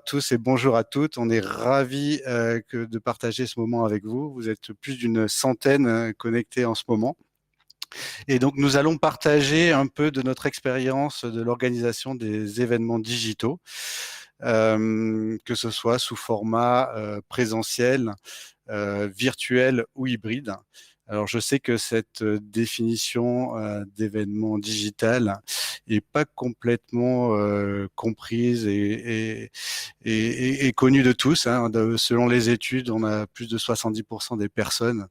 tous et bonjour à toutes. On est ravis de partager ce moment avec vous. Vous êtes plus d'une centaine connectés en ce moment. Et donc, nous allons partager un peu de notre expérience de l'organisation des événements digitaux, que ce soit sous format présentiel, virtuel ou hybride. Alors, je sais que cette définition d'événement digital est pas complètement comprise et connue de tous, hein. Selon les études, on a plus de 70% des personnes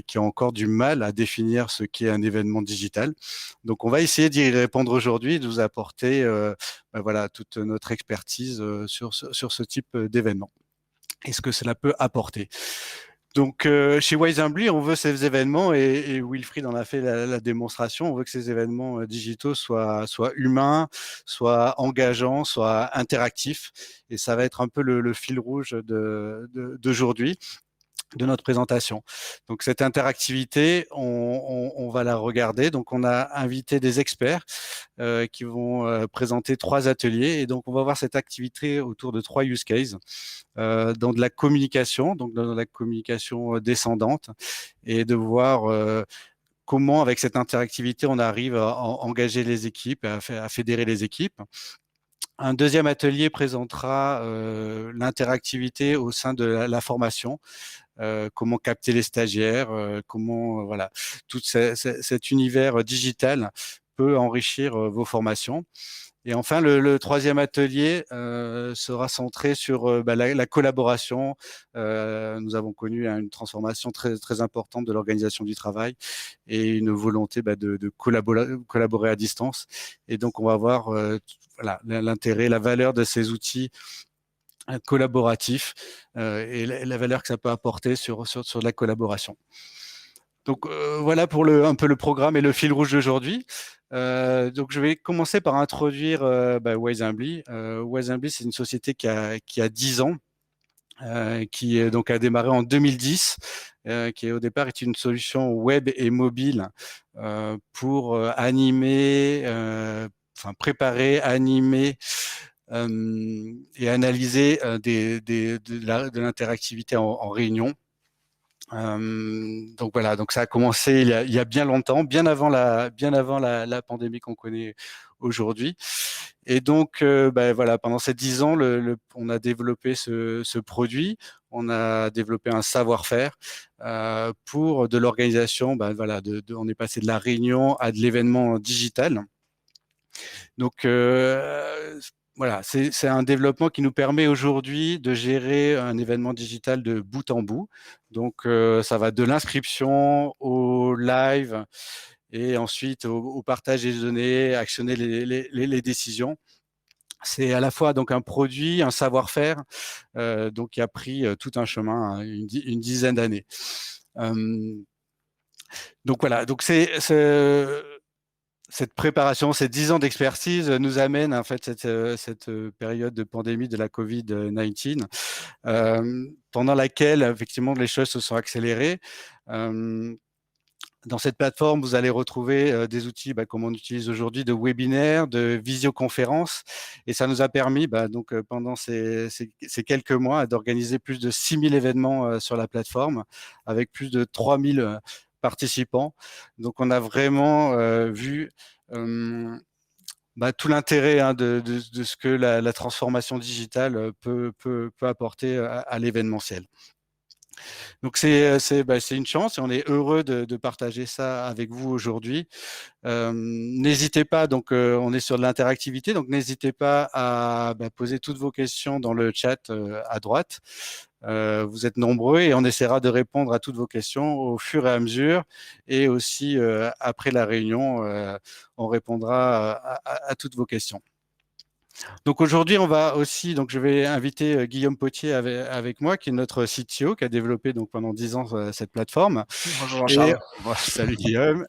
qui ont encore du mal à définir ce qu'est un événement digital. Donc, on va essayer d'y répondre aujourd'hui, de vous apporter voilà, toute notre expertise sur ce type d'événement et ce que cela peut apporter. Donc, chez Wisembly, on veut ces événements, et Wilfried en a fait la démonstration, on veut que ces événements digitaux soient humains, soient engageants, soient interactifs. Et ça va être un peu le fil rouge d'aujourd'hui, de notre présentation. Donc cette interactivité, on va la regarder. Donc on a invité des experts qui vont présenter 3 ateliers, et donc on va voir cette activité autour de 3 use cases dans de la communication, donc dans la communication descendante, et de voir comment avec cette interactivité on arrive à engager les équipes, à fédérer les équipes. Un deuxième atelier présentera l'interactivité au sein de la formation, comment capter les stagiaires, comment voilà, tout cet univers digital peut enrichir vos formations. Et enfin, le troisième atelier sera centré sur la collaboration. Nous avons connu une transformation très, très importante de l'organisation du travail et une volonté de collaborer à distance. Et donc, on va voir voilà, l'intérêt, la valeur de ces outils collaboratifs et la valeur que ça peut apporter sur la collaboration. Donc voilà pour un peu le programme et le fil rouge d'aujourd'hui. Donc je vais commencer par introduire Wisembly. Wisembly, c'est une société qui a 10 ans, qui donc a démarré en 2010, qui au départ est une solution web et mobile pour animer, préparer, animer et analyser de l'interactivité en réunion. Donc voilà, donc ça a commencé il y a bien longtemps, bien avant la pandémie qu'on connaît aujourd'hui. Et donc voilà, pendant ces 10 ans, on a développé ce produit, on a développé un savoir-faire pour de l'organisation. Voilà, on est passé de la réunion à de l'événement digital. Donc voilà, c'est un développement qui nous permet aujourd'hui de gérer un événement digital de bout en bout. Donc ça va de l'inscription au live et ensuite au partage des données, actionner les décisions. C'est à la fois donc un produit, un savoir-faire, donc qui a pris tout un chemin, hein, une dizaine d'années. Donc voilà, donc cette préparation, ces 10 ans d'expertise nous amènent en fait cette période de pandémie de la Covid-19, pendant laquelle effectivement les choses se sont accélérées. Dans cette plateforme, vous allez retrouver des outils comme on utilise aujourd'hui, de webinaires, de visioconférences, et ça nous a permis donc pendant ces quelques mois d'organiser plus de 6000 événements sur la plateforme avec plus de 3000 participants. Donc on a vraiment vu tout l'intérêt, hein, de ce que la transformation digitale peut apporter à l'événementiel. Donc c'est une chance et on est heureux de partager ça avec vous aujourd'hui. N'hésitez pas, donc on est sur de l'interactivité, donc n'hésitez pas à poser toutes vos questions dans le chat à droite. Vous êtes nombreux et on essaiera de répondre à toutes vos questions au fur et à mesure, et aussi après la réunion, on répondra à toutes vos questions. Donc aujourd'hui, on va aussi, donc je vais inviter Guillaume Potier avec moi, qui est notre CTO, qui a développé donc pendant 10 ans cette plateforme. Bonjour Et Jean-Charles. salut Guillaume.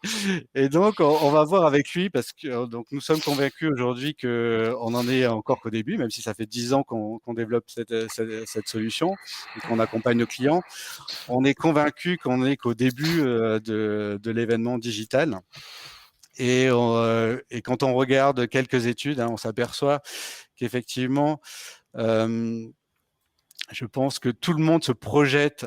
Et donc on va voir avec lui, parce que donc nous sommes convaincus aujourd'hui que on en est encore qu'au début, même si ça fait 10 ans qu'on développe cette solution et qu'on accompagne nos clients. On est convaincus qu'on n'est qu'au début de l'événement digital. Et quand on regarde quelques études, hein, on s'aperçoit qu'effectivement, Je pense que tout le monde se projette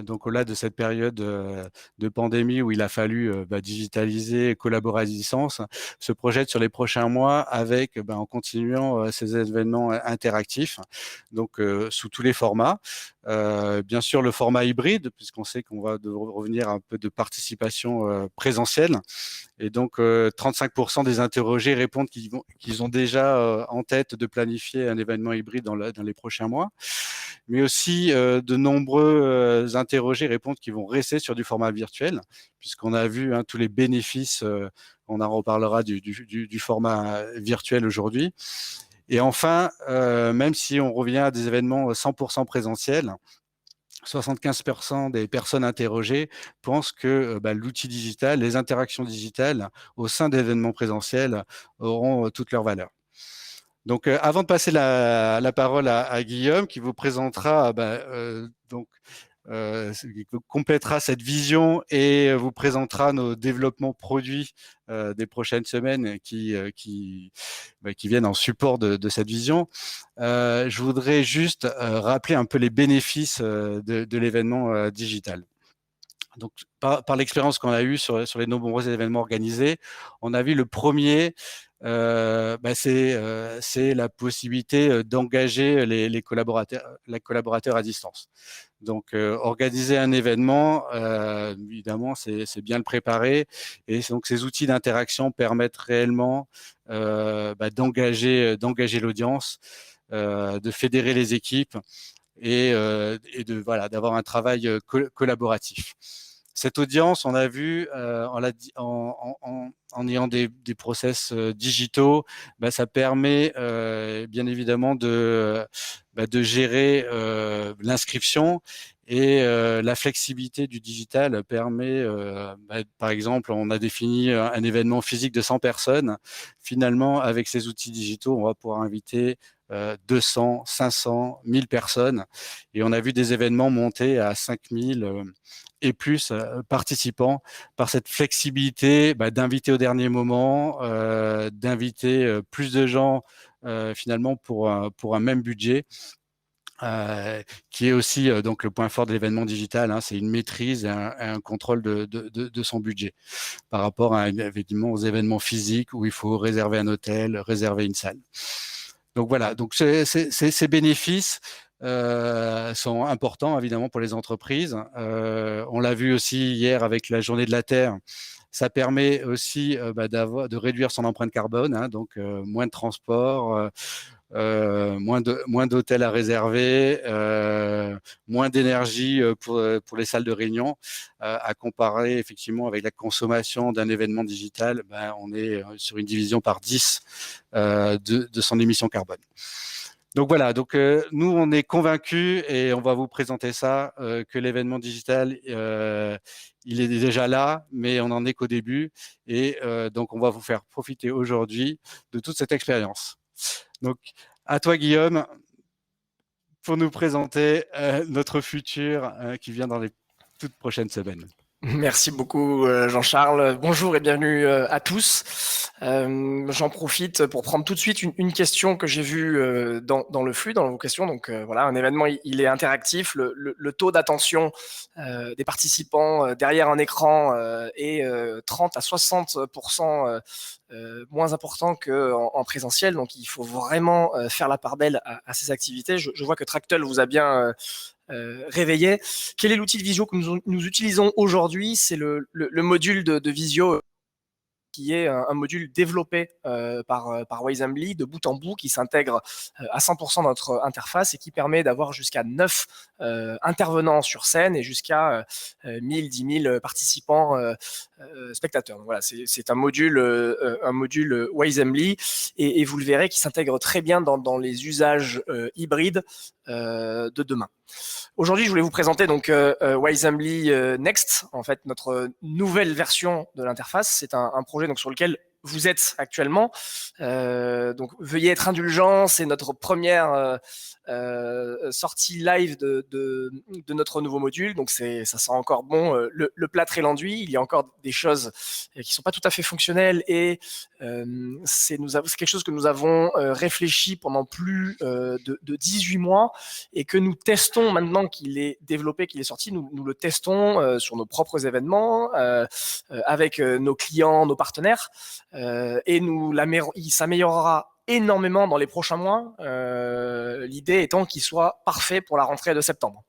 donc au-delà de cette période de pandémie où il a fallu digitaliser, collaborer à distance, se projette sur les prochains mois avec, en continuant ces événements interactifs, donc sous tous les formats. Bien sûr, le format hybride, puisqu'on sait qu'on va revenir à un peu de participation présentielle. Et donc, 35% des interrogés répondent qu'ils ont déjà en tête de planifier un événement hybride dans les prochains mois. Mais aussi, de nombreux interrogés répondent qu'ils vont rester sur du format virtuel, puisqu'on a vu tous les bénéfices, on en reparlera du format virtuel aujourd'hui. Et enfin, même si on revient à des événements 100% présentiels, 75% des personnes interrogées pensent que l'outil digital, les interactions digitales au sein d'événements présentiels auront toute leur valeur. Donc, avant de passer la parole à Guillaume, qui vous présentera qui complétera cette vision et vous présentera nos développements produits des prochaines semaines qui viennent en support de cette vision. Je voudrais juste rappeler un peu les bénéfices de l'événement digital. Donc, par l'expérience qu'on a eue sur les nombreux événements organisés, on a vu le premier, c'est la possibilité d'engager les collaborateurs à distance. Donc, organiser un événement, évidemment, c'est bien le préparer. Et donc, ces outils d'interaction permettent réellement d'engager l'audience, de fédérer les équipes et d'avoir un travail collaboratif. Cette audience, on a vu, en ayant des process digitaux, ça permet bien évidemment de gérer l'inscription et la flexibilité du digital permet, par exemple, on a défini un événement physique de 100 personnes. Finalement, avec ces outils digitaux, on va pouvoir inviter 200, 500, 1000 personnes. Et on a vu des événements monter à 5000 et plus participants par cette flexibilité d'inviter au dernier moment, d'inviter plus de gens finalement pour un même budget. Qui est aussi donc le point fort de l'événement digital, c'est une maîtrise et un contrôle de son budget par rapport effectivement aux événements physiques où il faut réserver un hôtel, réserver une salle. Donc voilà, donc ces bénéfices sont importants évidemment pour les entreprises. On l'a vu aussi hier avec la Journée de la Terre. Ça permet aussi de réduire son empreinte carbone, donc moins de transport, moins d'hôtels à réserver, moins d'énergie pour les salles de réunion, à comparer effectivement avec la consommation d'un événement digital, on est sur une division par 10 de son émission carbone. Donc voilà, donc nous on est convaincus et on va vous présenter ça, que l'événement digital il est déjà là, mais on n'en est qu'au début et donc on va vous faire profiter aujourd'hui de toute cette expérience. Donc, à toi, Guillaume, pour nous présenter notre futur qui vient dans les toutes prochaines semaines. Merci beaucoup Jean-Charles. Bonjour et bienvenue à tous. J'en profite pour prendre tout de suite une question que j'ai vue dans le flux, dans vos questions. Donc voilà, un événement il est interactif. Le taux d'attention des participants derrière un écran est 30 à 60% moins important qu'en présentiel. Donc il faut vraiment faire la part belle à ces activités. Je vois que Tractel vous a bien réveillé. Quel est l'outil de visio que nous utilisons aujourd'hui? C'est le module de visio qui est un module développé par Wisely de bout en bout, qui s'intègre à 100% dans notre interface et qui permet d'avoir jusqu'à 9 intervenants sur scène et jusqu'à 1000, 10 000 participants spectateurs. Donc voilà, c'est un module Wisely et vous le verrez qui s'intègre très bien dans les usages hybrides de demain. Aujourd'hui, je voulais vous présenter donc Wisely Next, en fait notre nouvelle version de l'interface. C'est un projet donc sur lequel vous êtes actuellement. Donc veuillez être indulgents, c'est notre première sortie live de notre nouveau module. Donc ça sent encore bon le plâtre et l'enduit. Il y a encore des choses qui sont pas tout à fait fonctionnelles et c'est quelque chose que nous avons réfléchi pendant plus de 18 mois et que nous testons maintenant qu'il est développé, qu'il est sorti. Nous le testons sur nos propres événements avec nos clients, nos partenaires et il s'améliorera énormément dans les prochains mois, l'idée étant qu'il soit parfait pour la rentrée de septembre.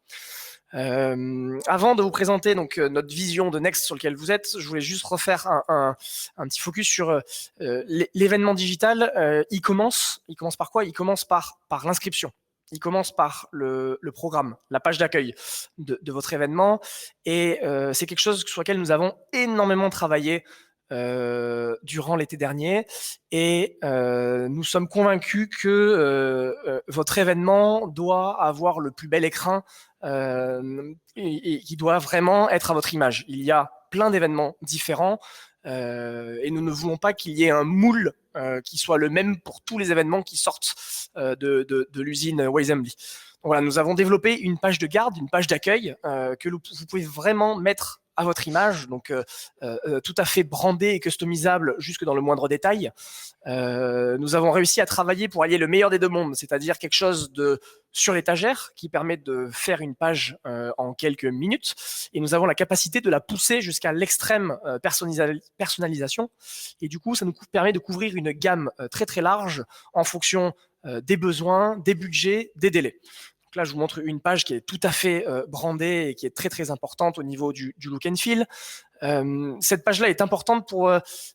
Avant de vous présenter donc notre vision de Next sur lequel vous êtes, je voulais juste refaire un petit focus sur l'événement digital. Il commence par quoi? Il commence par l'inscription. Il commence par le programme, la page d'accueil de votre événement, et c'est quelque chose sur lequel nous avons énormément travaillé durant l'été dernier, et nous sommes convaincus que votre événement doit avoir le plus bel écrin et qui doit vraiment être à votre image. Il y a plein d'événements différents et nous ne voulons pas qu'il y ait un moule qui soit le même pour tous les événements qui sortent de l'usine Wisely. Donc voilà, nous avons développé une page de garde, une page d'accueil que vous pouvez vraiment mettre à votre image, donc tout à fait brandé et customisable jusque dans le moindre détail. Nous avons réussi à travailler pour allier le meilleur des deux mondes, c'est-à-dire quelque chose de sur l'étagère qui permet de faire une page en quelques minutes, et nous avons la capacité de la pousser jusqu'à l'extrême personnalisation, et du coup ça nous permet de couvrir une gamme très très large en fonction des besoins, des budgets, des délais. Donc là, je vous montre une page qui est tout à fait brandée et qui est très très importante au niveau du look and feel. Cette page-là est importante pour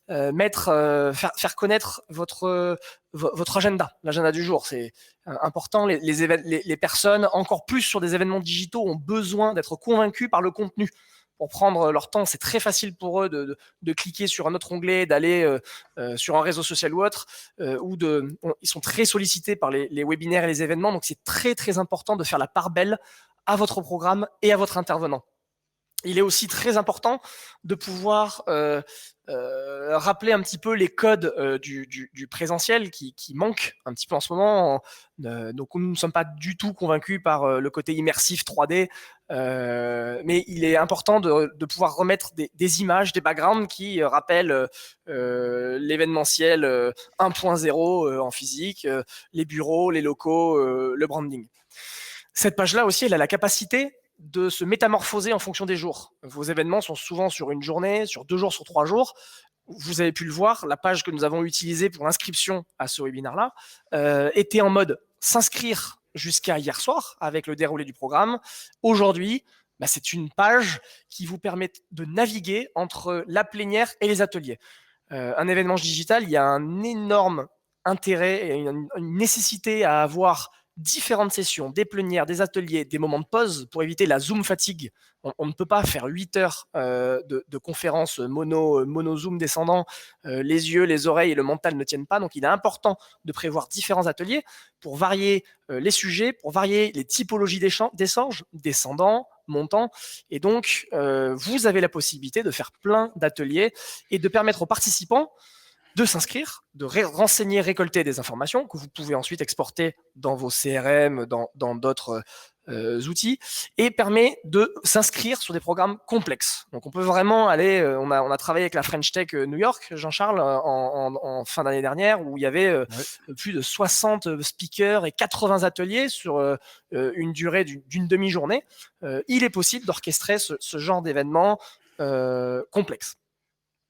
faire connaître votre agenda, l'agenda du jour. C'est important. Les personnes, encore plus sur des événements digitaux, ont besoin d'être convaincues par le contenu. Pour prendre leur temps, c'est très facile pour eux de cliquer sur un autre onglet, d'aller sur un réseau social ou autre, ils sont très sollicités par les webinaires et les événements, donc c'est très très important de faire la part belle à votre programme et à votre intervenant. Il est aussi très important de pouvoir rappeler un petit peu les codes du présentiel qui manquent un petit peu en ce moment. Donc nous ne sommes pas du tout convaincus par le côté immersif 3D, mais il est important de pouvoir remettre des images, des backgrounds qui rappellent l'événementiel 1.0 en physique, les bureaux, les locaux, le branding. Cette page-là aussi, elle a la capacité de se métamorphoser en fonction des jours. Vos événements sont souvent sur une journée, sur 2 jours, sur 3 jours. Vous avez pu le voir, la page que nous avons utilisée pour l'inscription à ce webinaire-là était en mode s'inscrire jusqu'à hier soir avec le déroulé du programme. Aujourd'hui, c'est une page qui vous permet de naviguer entre la plénière et les ateliers. Un événement digital, il y a un énorme intérêt et une nécessité à avoir différentes sessions, des plénières, des ateliers, des moments de pause pour éviter la Zoom fatigue. On ne peut pas faire 8 heures de conférences mono Zoom descendant, les yeux, les oreilles et le mental ne tiennent pas. Donc il est important de prévoir différents ateliers pour varier les sujets, pour varier les typologies d'échanges, descendants, montants. Et donc vous avez la possibilité de faire plein d'ateliers et de permettre aux participants de s'inscrire, de renseigner, récolter des informations que vous pouvez ensuite exporter dans vos CRM, dans d'autres outils, et permet de s'inscrire sur des programmes complexes. Donc on peut vraiment aller, on a travaillé avec la French Tech New York, Jean-Charles, en fin d'année dernière, où il y avait plus de 60 speakers et 80 ateliers sur une durée d'une demi-journée. Il est possible d'orchestrer ce genre d'événements complexes.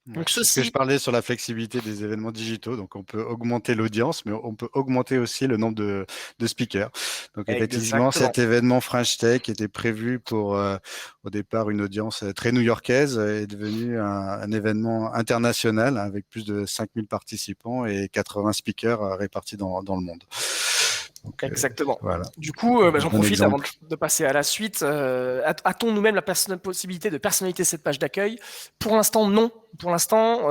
Donc ce que je parlais sur la flexibilité des événements digitaux, donc on peut augmenter l'audience, mais on peut augmenter aussi le nombre de speakers. Donc effectivement, cet événement French Tech était prévu pour au départ une audience très new-yorkaise, est devenu un événement international avec plus de 5000 participants et 80 speakers répartis dans le monde. Donc, exactement. Voilà. Du coup, j'en profite avant de passer à la suite. A-t-on nous-mêmes la possibilité de personnaliser cette page d'accueil? Pour l'instant, non. Pour l'instant,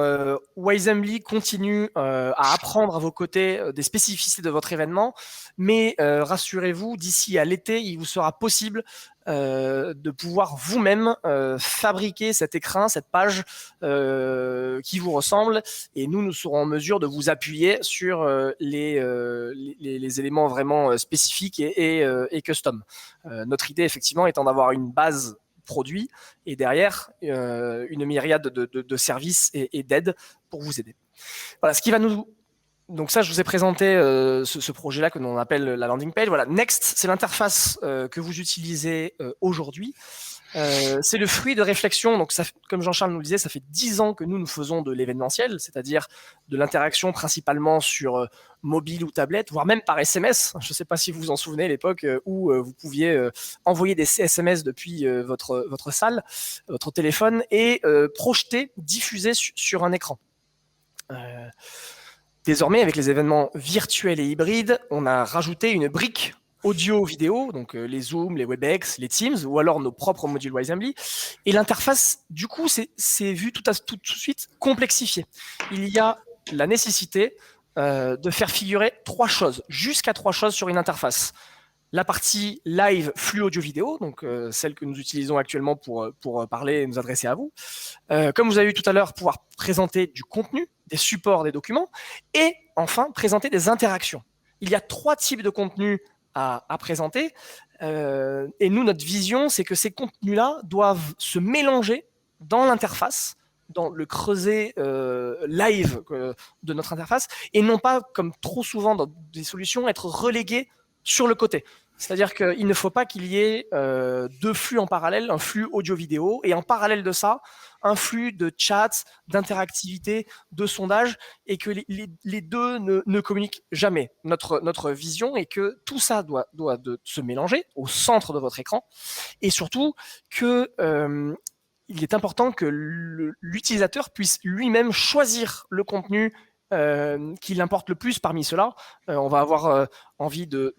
Wisely continue à apprendre à vos côtés des spécificités de votre événement, mais rassurez-vous, d'ici à l'été, il vous sera possible de pouvoir vous-même fabriquer cet écrin, cette page qui vous ressemble, et nous serons en mesure de vous appuyer sur les éléments vraiment spécifiques et custom. Notre idée, effectivement, étant d'avoir une base produit et derrière une myriade de services et d'aides pour vous aider. Voilà, ce qui va nous... Donc ça, je vous ai présenté ce projet-là que l'on appelle la landing page. Voilà, Next, c'est l'interface que vous utilisez aujourd'hui. C'est le fruit de réflexion. Donc, ça, comme Jean-Charles nous le disait, ça fait 10 ans que nous faisons de l'événementiel, c'est-à-dire de l'interaction principalement sur mobile ou tablette, voire même par SMS. Je ne sais pas si vous vous en souvenez, l'époque où vous pouviez envoyer des SMS depuis votre salle, votre téléphone, et projeter, diffuser sur un écran. Désormais, avec les événements virtuels et hybrides, on a rajouté une brique audio-vidéo, donc les Zoom, les WebEx, les Teams, ou alors nos propres modules Wisely. Et l'interface, du coup, c'est vu tout de suite complexifié. Il y a la nécessité de faire figurer 3 choses, jusqu'à 3 choses sur une interface. La partie live flux audio-vidéo, donc celle que nous utilisons actuellement pour parler et nous adresser à vous. Comme vous avez vu tout à l'heure, pouvoir présenter du contenu, des supports, des documents, et enfin présenter des interactions. Il y a 3 types de contenus à présenter, et nous, notre vision, c'est que ces contenus-là doivent se mélanger dans l'interface, dans le creuset live de notre interface, et non pas, comme trop souvent dans des solutions, être relégués sur le côté. C'est-à-dire qu'il ne faut pas qu'il y ait 2 flux en parallèle, un flux audio-vidéo, et en parallèle de ça, un flux de chat, d'interactivité, de sondage, et que les deux ne communiquent jamais. Notre vision est que tout ça doit se mélanger au centre de votre écran, et surtout que il est important que l'utilisateur puisse lui-même choisir le contenu qui l'importe le plus parmi ceux-là. On va avoir envie de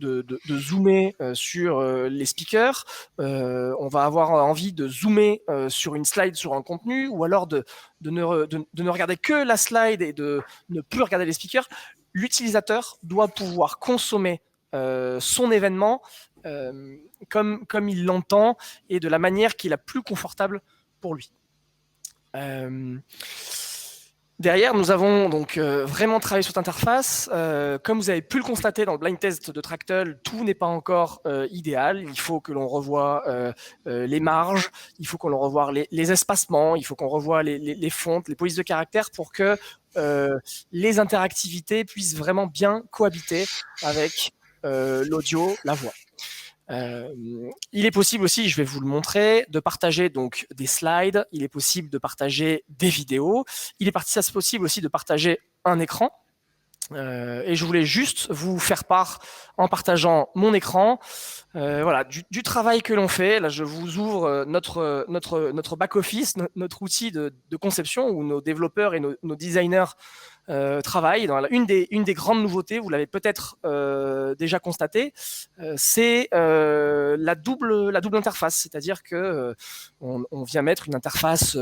zoomer sur les speakers, on va avoir envie de zoomer sur une slide, sur un contenu, ou alors de ne regarder que la slide et de ne plus regarder les speakers. L'utilisateur doit pouvoir consommer son événement comme il l'entend et de la manière qui est la plus confortable pour lui. Derrière, nous avons donc vraiment travaillé sur cette interface. Comme vous avez pu le constater dans le blind test de Tractel, tout n'est pas encore idéal. Il faut que l'on revoie les marges, il faut que l'on revoie les espacements, il faut qu'on revoie les fontes, les polices de caractère pour que les interactivités puissent vraiment bien cohabiter avec l'audio, la voix. Il est possible aussi, je vais vous le montrer, de partager donc des slides, il est possible de partager des vidéos, il est possible aussi de partager un écran. Et je voulais juste vous faire part, en partageant mon écran, voilà, du travail que l'on fait. Là, je vous ouvre notre back-office, notre outil de conception où nos développeurs et nos designers travaillent. Une des grandes nouveautés, vous l'avez peut-être déjà constaté, c'est la double interface, c'est-à-dire que on vient mettre une interface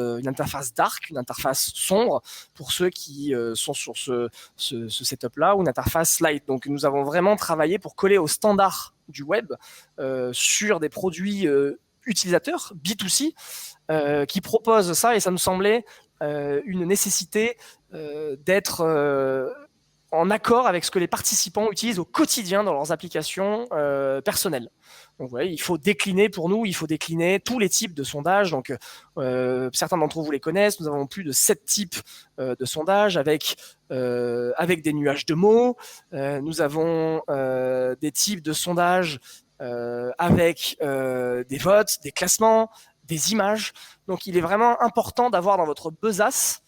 dark, une interface sombre pour ceux qui sont sur ce setup-là, ou une interface light. Donc nous avons vraiment travaillé pour coller aux standards du web sur des produits utilisateurs B2C qui proposent ça, et ça nous semblait une nécessité d'être en accord avec ce que les participants utilisent au quotidien dans leurs applications personnelles. Donc, vous voyez, il faut décliner tous les types de sondages. Donc, certains d'entre vous les connaissent. Nous avons plus de 7 types de sondages avec des nuages de mots. Nous avons des types de sondages avec des votes, des classements, des images. Donc, il est vraiment important d'avoir dans votre besace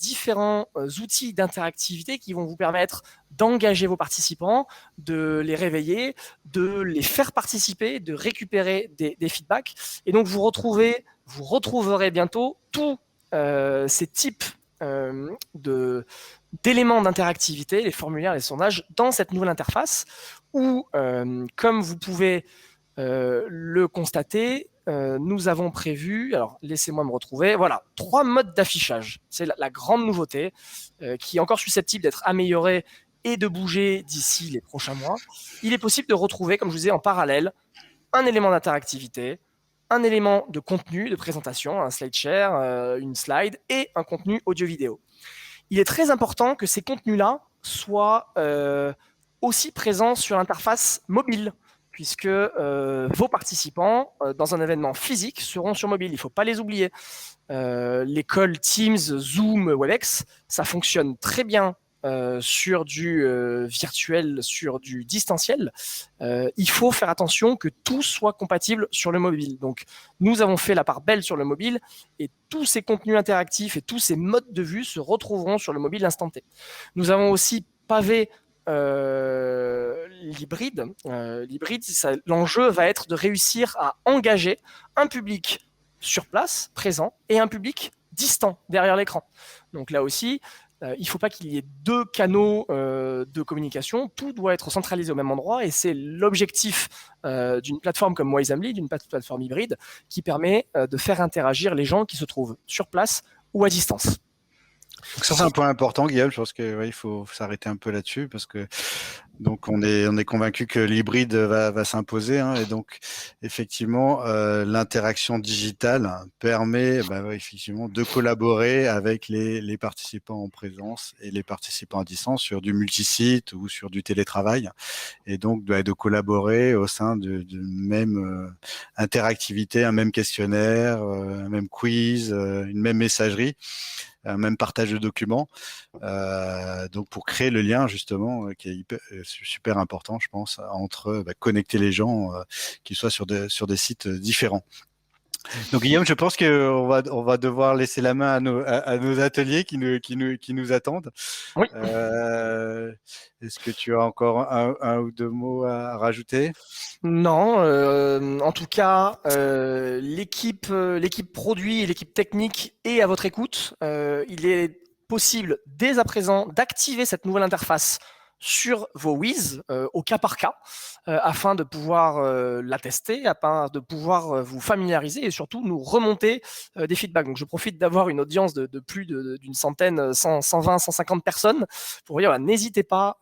différents outils d'interactivité qui vont vous permettre d'engager vos participants, de les réveiller, de les faire participer, de récupérer des feedbacks. Et donc, vous retrouverez bientôt tous ces types d'éléments d'interactivité, les formulaires, les sondages, dans cette nouvelle interface où, comme vous pouvez le constater, nous avons prévu, alors laissez-moi me retrouver, voilà, 3 modes d'affichage. C'est la grande nouveauté qui est encore susceptible d'être améliorée et de bouger d'ici les prochains mois. Il est possible de retrouver, comme je vous disais, en parallèle, un élément d'interactivité, un élément de contenu, de présentation, un slide share, une slide et un contenu audio-vidéo. Il est très important que ces contenus-là soient aussi présents sur l'interface mobile, puisque vos participants, dans un événement physique, seront sur mobile. Il ne faut pas les oublier. L'école Teams, Zoom, Webex, ça fonctionne très bien sur du virtuel, sur du distanciel. Il faut faire attention que tout soit compatible sur le mobile. Donc, nous avons fait la part belle sur le mobile et tous ces contenus interactifs et tous ces modes de vue se retrouveront sur le mobile instant T. Nous avons aussi pavé l'hybride. L'hybride, l'enjeu va être de réussir à engager un public sur place, présent, et un public distant derrière l'écran. Donc là aussi, il ne faut pas qu'il y ait deux canaux de communication, tout doit être centralisé au même endroit et c'est l'objectif d'une plateforme comme Wisely, d'une plateforme hybride qui permet de faire interagir les gens qui se trouvent sur place ou à distance. Donc ça, c'est un point important, Guillaume. Je pense qu'il ouais, faut s'arrêter un peu là-dessus parce que donc on est convaincu que l'hybride va s'imposer hein, et donc effectivement l'interaction digitale permet effectivement de collaborer avec les participants en présence et les participants à distance sur du multisite ou sur du télétravail et donc de collaborer au sein de même interactivité, un même questionnaire, un même quiz, une même messagerie, un même partage de documents. Donc pour créer le lien justement qui est super important, je pense, entre connecter les gens qui soient sur des sites différents. Donc Guillaume, je pense qu'on va devoir laisser la main à nos ateliers qui nous attendent. Oui. Est-ce que tu as encore un ou deux mots à rajouter? Non, en tout cas, l'équipe produit et l'équipe technique est à votre écoute. Il est possible dès à présent d'activer cette nouvelle interface sur vos Wiz au cas par cas afin de pouvoir la tester, afin de pouvoir vous familiariser et surtout nous remonter des feedbacks. Donc je profite d'avoir une audience de plus d'une centaine, 120, 150 personnes pour vous dire, n'hésitez pas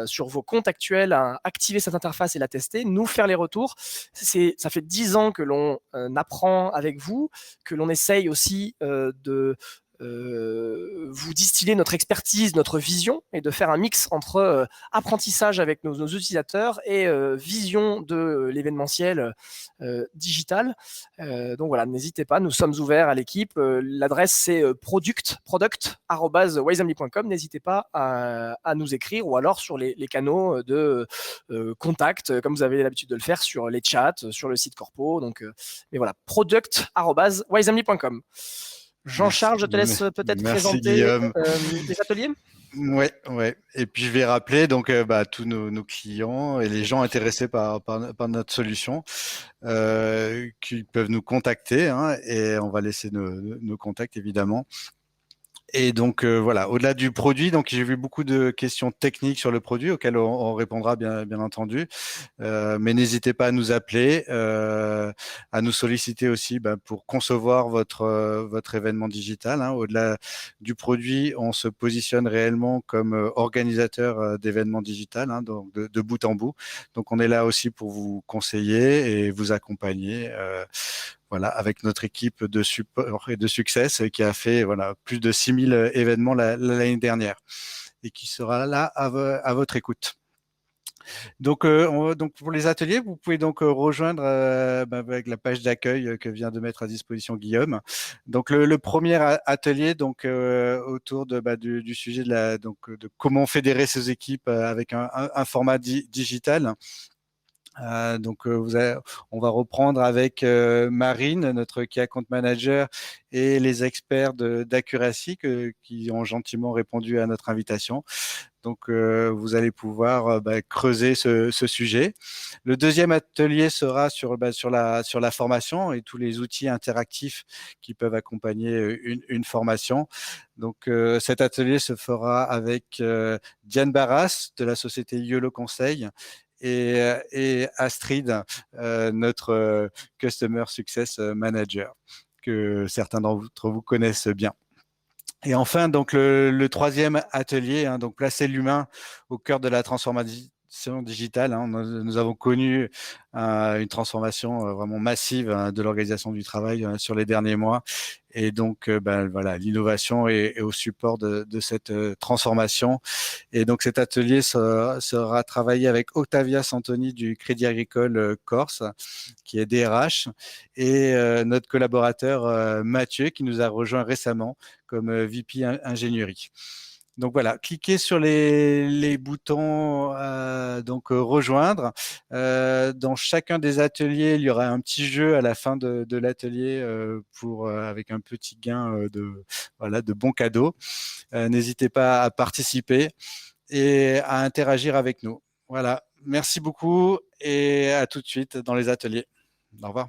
sur vos comptes actuels à activer cette interface et la tester, nous faire les retours. Ça fait 10 ans que l'on apprend avec vous, que l'on essaye aussi de vous distiller notre expertise, notre vision et de faire un mix entre apprentissage avec nos utilisateurs et vision de l'événementiel digital. Donc voilà, n'hésitez pas, nous sommes ouverts à l'équipe. L'adresse c'est product@wisely.com. N'hésitez pas à nous écrire ou alors sur les canaux de contact, comme vous avez l'habitude de le faire sur les chats, sur le site corpo. Donc, mais voilà, product@wisely.com. Jean-Charles, je te laisse peut-être présenter les ateliers. Ouais. Et puis je vais rappeler donc tous nos clients et les gens intéressés par notre solution qui peuvent nous contacter hein, et on va laisser nos contacts évidemment. Et donc voilà, au-delà du produit, donc j'ai vu beaucoup de questions techniques sur le produit auxquelles on répondra bien entendu. Mais n'hésitez pas à nous appeler, à nous solliciter aussi pour concevoir votre événement digital. Hein. Au-delà du produit, on se positionne réellement comme organisateur d'événements digital, hein, donc de bout en bout. Donc on est là aussi pour vous conseiller et vous accompagner. Voilà, avec notre équipe de support et de succès qui a fait plus de 6000 événements l'année dernière et qui sera là à votre écoute. Donc, donc pour les ateliers, vous pouvez donc rejoindre avec la page d'accueil que vient de mettre à disposition Guillaume. Donc le premier atelier donc autour du sujet de comment fédérer ses équipes avec un format digital. Donc, on va reprendre avec Marine, notre Key Account Manager, et les experts d'Accuracy qui ont gentiment répondu à notre invitation. Donc, vous allez pouvoir creuser ce sujet. Le deuxième atelier sera sur la formation et tous les outils interactifs qui peuvent accompagner une formation. Donc, cet atelier se fera avec Diane Barras de la société YOLO Conseil et Astrid, notre Customer Success Manager, que certains d'entre vous connaissent bien. Et enfin, donc le troisième atelier, hein, donc placer l'humain au cœur de la transformation digitale. Hein. Nous avons connu une transformation vraiment massive de l'organisation du travail sur les derniers mois. Et donc, voilà, l'innovation est au support de cette transformation. Et donc, cet atelier sera travaillé avec Octavia Santoni du Crédit Agricole Corse, qui est DRH, et notre collaborateur Mathieu, qui nous a rejoint récemment comme VP ingénierie. Donc voilà, cliquez sur les boutons rejoindre. Dans chacun des ateliers, il y aura un petit jeu à la fin de l'atelier avec un petit gain de bons cadeaux. N'hésitez pas à participer et à interagir avec nous. Voilà, merci beaucoup et à tout de suite dans les ateliers. Au revoir.